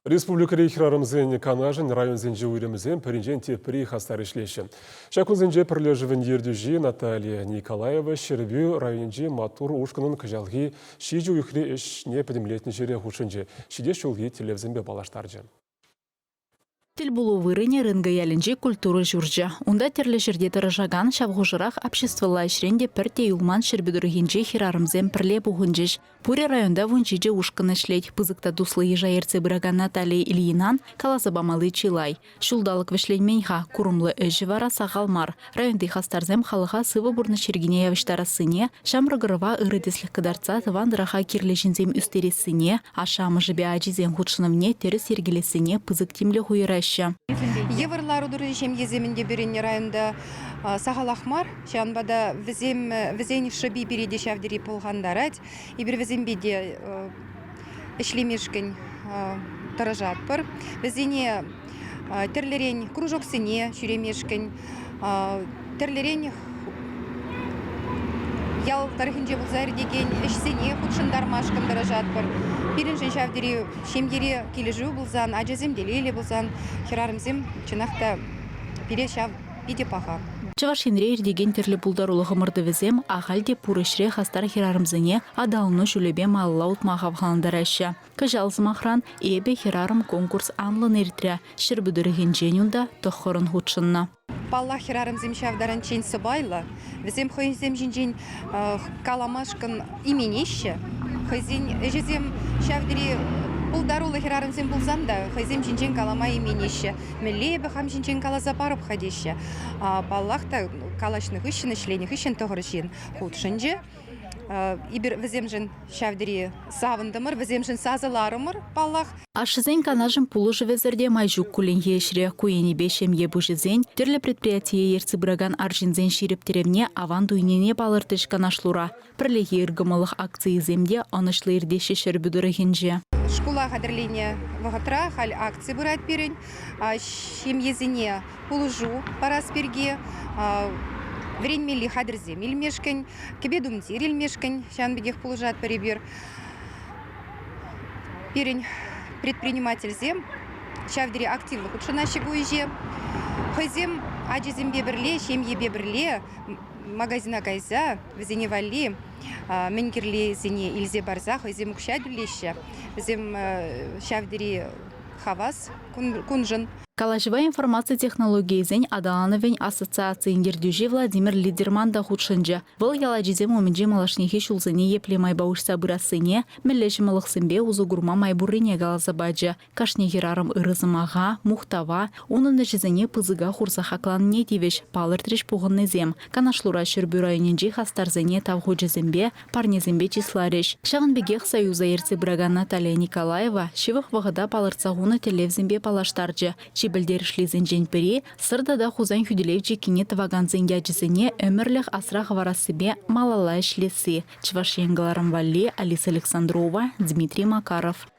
Республика рейхрарымызен канажын район зенже уйрымызен пірінжен тепірі хастар ішлеші. Шакун зенже пірлежівін ердюжі Наталья Николаева шербю районже матур ушкының кыжалғы шижу үхре іш не підімлетні жере хушынже. Шиде шулғы телевзенбе балаштаржы. Тіл болу вырыне рынга ялінже культуры жүржі. Онда терлі жерде тұрыжаган шавғужырақ обществола ішренде пірте юлман шербедургенже хирарымзен пірле бұғынжеш. Пуре районда вунжиже ушқын ішлет. Пызықта дуслы ежайерце бұраган Наталья Ильинан каласабамалы чилай. Шулдалық вішленменха курумлы өжі вара сағалмар. Районды хастарзем халыға сывы бұрны шергене явыштара сыне, шамрыгырыва ырыдеслік кадарца тывандыраға кирлешінзем үстересіне, ашамы жібе ажизен худшынымне теріс ергелесіне пызық темлі хуйра. Еврлар удурыжем еземінде беренне районда сағалахмар, шанбада візен шыби береде шавдері полғандарад, ебір візен беде ішлемешкін тұрыжатпыр. Візене тірлерен кружоксыне шүремешкін, тірлерен ял тарихинже бұлзар деген ішсене құтшындармашкын тұрыжатпыр. Бірінші шавдері шемгері кележу бұлзан, ажазем делейлі бұлзан, хирарымзем чынақта біре шав биде паға. Чавашинре ердеген терлі бұлдарулы ғымырды візем, ағалде пұрышре хастар хирарымзыне адалыны жүлебе малыла ұтмаға вғаландарашы. Кажалзым ақран, ебе хирарым конкурс анлын ертря, шырбүдірген женюнда тұқырын худшынна. Палла хирарымзем шавдаран чен сыбайлы, візем хойзем жинжен каламашкын именеші. Хызин ежезем шавдери бұлдарулы хирарымзем бұлзанда, хызем жинжен калама именеші. Мілебі хам жинжен кала запарып хадеші. Баллахта калашных ищен, ішлених ищен тоғыр жин худшынжы. Ибір віземжін шавдери савындымыр, віземжін сазыларымыр баллах. Ашызен канажын пулы живезерде майжук куленге ешіре куени бешем ебужызен, терлі предприятие ерцы бұраган аржинзен ширіптеревне аван дуйнене балыртыш канашлура. Пірлеге ыргымылық акции земде анышлы ердеші шербүдірігенже. Школа қадырлене вағытра хал акции бұрат берін, шемезіне пулыжу парас берге, Вренмели хадырзем илмешкін, кебедумтер илмешкін, шанбегех пулыжат перебір. Перін предпринимательзем, шавдері активлы худшынаші бұйже. Хызем ажызем бебірле, шемье бебірле, магазина кайза, візене вали, менгерле зене илзе барза, хызем ұқшадылеші. Візем шавдері хавас кунжын. Калашевая информация технологии зень адалановень ассоциации индирдюжи Владимир Лидерман да худшынжы. Был яладжизем уминджи малашнихи шулзыне епле майбауышса бұрасыне, міллеші малықсынбе узу гурма майбурыне галазабаджы. Кашне хирарым ырызымаға, мухтава, онын жізіне пызыға хурса хакланне тивеш, палыртриш пуғынны зем. Канашлура шүрбі районенджи хастарзыне тавхуджызембе, парнезембе числареш. Шағынбегех союза ерцы бұраган Наталья Николаева, шивых вағыда палырцағуны телевзембе палаштарджы. Білдерішлі зенжен пірі, сырдада хузан хүділевчі кенет ваган зенгяджізіне өмірлік асрақ варасыбе малала ішлесі. Чваш еңгаларым валли Алиса Александрова, Дмитрий Макаров.